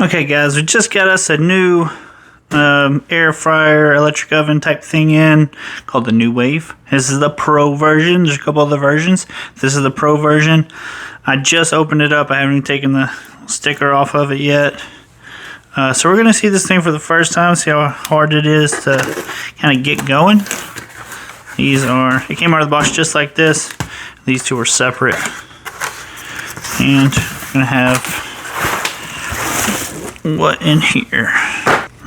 Okay guys, we just got us a new air fryer, electric oven type thing in called the Nuwave. This is the Pro version. There's a couple other versions. This is the Pro version. I just opened it up. I haven't even taken the sticker off of it yet. So we're going to see this thing for the first time, see how hard it is to kind of get going. It came out of the box just like this. These two are separate. And we're going to have what in here?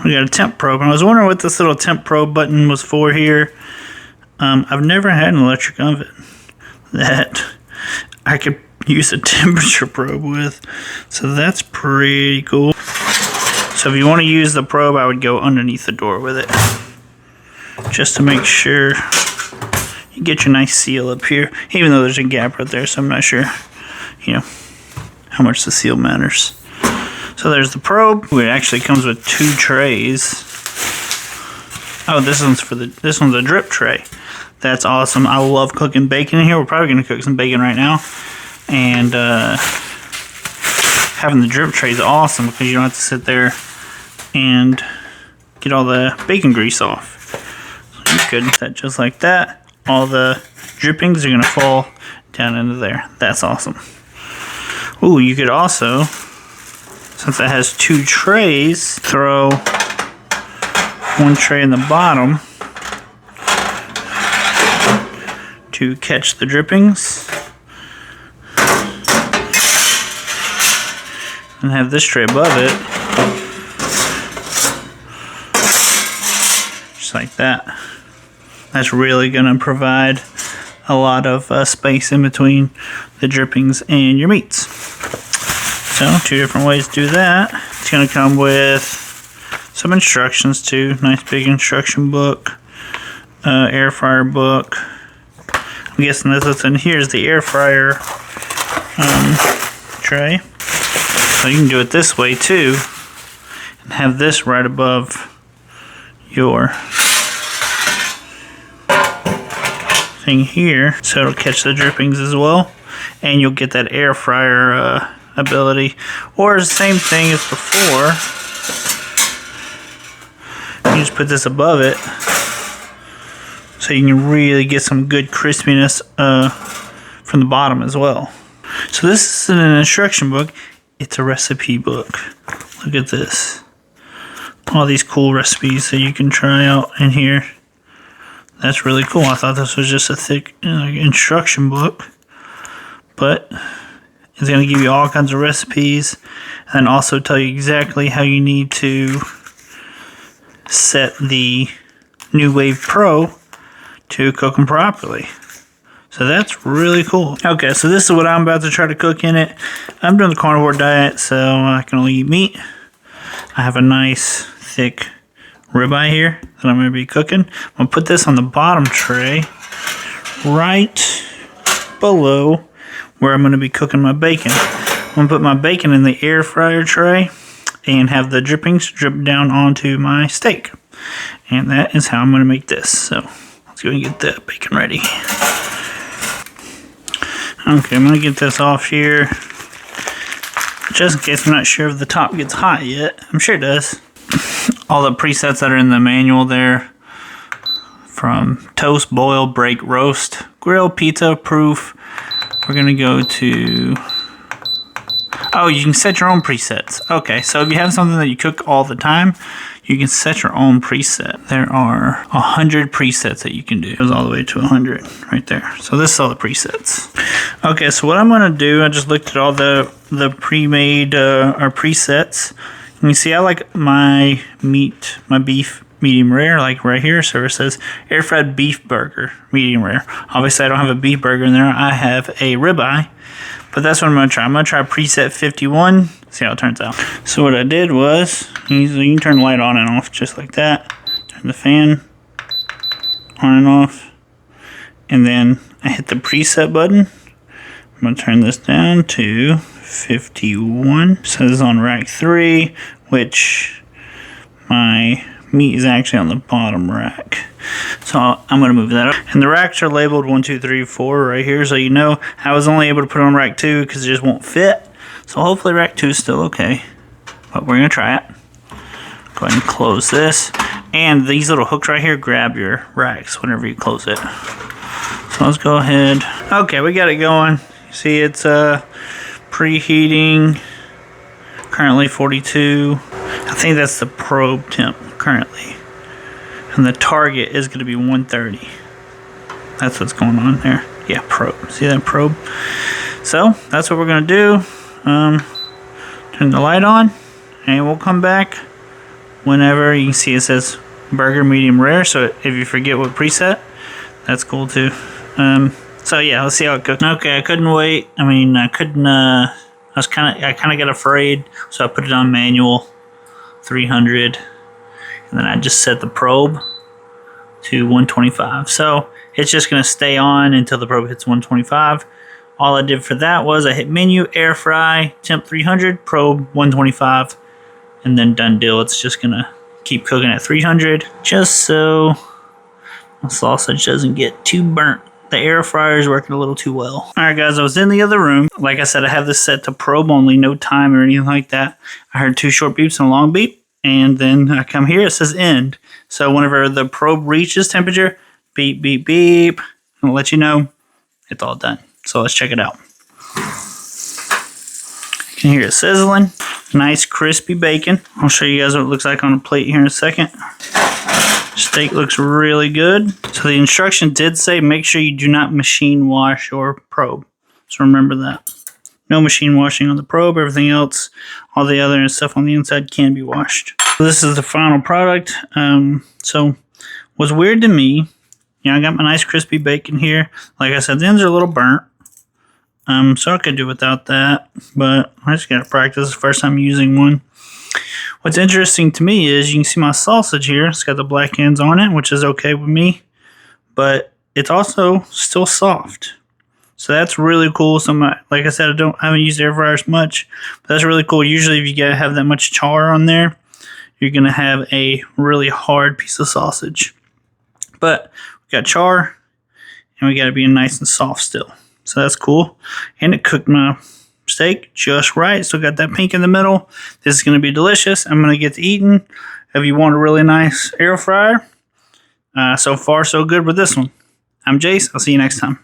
We got a temp probe. And I was wondering what this little temp probe button was for here. I've never had an electric oven that I could use a temperature probe with. So that's pretty cool. So if you want to use the probe, I would go underneath the door with it. Just to make sure you get your nice seal up here. Even though there's a gap right there, so I'm not sure, how much the seal matters. So there's the probe. It actually comes with 2 trays. Oh, this one's a drip tray. That's awesome. I love cooking bacon in here. We're probably gonna cook some bacon right now. And having the drip tray is awesome because you don't have to sit there and get all the bacon grease off. So you could put that just like that. All the drippings are gonna fall down into there. That's awesome. Ooh, you could also, since it has 2 trays, throw 1 tray in the bottom to catch the drippings. And have this tray above it. Just like that. That's really going to provide a lot of space in between the drippings and your meats. So 2 different ways to do that. It's going to come with some instructions too. Nice big instruction book. Air fryer book. I'm guessing that's in here is the air fryer tray. So you can do it this way too. And have this right above your thing here. So it'll catch the drippings as well. And you'll get that air fryer ability, or the same thing as before. You just put this above it so you can really get some good crispiness from the bottom as well. So this is an instruction book. It's a recipe book. Look at this. All these cool recipes that you can try out in here. That's really cool. I thought this was just a thick instruction book, but it's going to give you all kinds of recipes and also tell you exactly how you need to set the Nuwave Pro to cook them properly. So that's really cool. Okay, so this is what I'm about to try to cook in it. I'm doing the carnivore diet, so I can only eat meat. I have a nice thick ribeye here that I'm going to be cooking. I'm going to put this on the bottom tray right below where I'm going to be cooking my bacon. I'm going to put my bacon in the air fryer tray and have the drippings drip down onto my steak. And that is how I'm going to make this. So let's go and get that bacon ready. Okay, I'm going to get this off here. Just in case I'm not sure if the top gets hot yet. I'm sure it does. All the presets that are in the manual there, from toast, boil, break, roast, grill, pizza, proof. We're going to go to... Oh, you can set your own presets. Okay, so if you have something that you cook all the time, you can set your own preset. There are 100 presets that you can do. It goes all the way to 100 right there. So this is all the presets. Okay, so what I'm going to do, I just looked at all the pre-made or presets. And you see I like my beef medium rare, like right here. So it says air fried beef burger, medium rare. Obviously I don't have a beef burger in there. I have a ribeye. But that's what I'm going to try. I'm going to try preset 51. See how it turns out. So what I did was, you can turn the light on and off just like that. Turn the fan on and off. And then I hit the preset button. I'm going to turn this down to 51. It says on rack 3, which my meat is actually on the bottom rack. So I'm going to move that up. And the racks are labeled 1, 2, 3, 4 right here. So you know I was only able to put on rack 2 because it just won't fit. So hopefully rack 2 is still okay. but we're gonna try it. Go ahead and close this. And these little hooks right here grab your racks whenever you close it. So let's go ahead. Okay, we got it going. See, it's preheating. Currently 42. I think that's the probe temp currently. And the target is going to be 130. That's what's going on there. Yeah, probe. See that probe? So that's what we're going to do. Turn the light on, and we'll come back whenever. You can see it says burger medium rare. So if you forget what preset, that's cool too. So yeah, let's see how it cooks. Okay, I couldn't wait. I mean, I couldn't. I kind of got afraid, so I put it on manual, 300, and then I just set the probe to 125. So it's just gonna stay on until the probe hits 125. All I did for that was I hit menu, air fry, temp 300, probe 125, and then done deal. It's just gonna keep cooking at 300, just so the sausage doesn't get too burnt. The air fryer is working a little too well. Alright guys, I was in the other room. Like I said, I have this set to probe only, no time or anything like that. I heard 2 short beeps and a long beep, and then I come here, it says end. So whenever the probe reaches temperature, beep, beep, beep, I'll let you know it's all done. So let's check it out. You can hear it sizzling. Nice crispy bacon. I'll show you guys what it looks like on a plate here in a second. Steak looks really good. So the instruction did say make sure you do not machine wash or probe. So remember that. No machine washing on the probe. Everything else, all the other stuff on the inside can be washed. So this is the final product. So what's weird to me, I got my nice crispy bacon here. Like I said, the ends are a little burnt. So I could do without that, but I just gotta practice. The first time using one. What's interesting to me is you can see my sausage here. It's got the black ends on it, which is okay with me, but it's also still soft. So that's really cool. Like I said, I haven't used air fryers much, but that's really cool. Usually if you gotta have that much char on there, you're gonna have a really hard piece of sausage. But we got char, and we gotta be nice and soft still. So that's cool. And it cooked my steak just right. Still got that pink in the middle. This is going to be delicious. I'm going to get to eating. If you want a really nice air fryer, so far so good with this one. I'm Jace. I'll see you next time.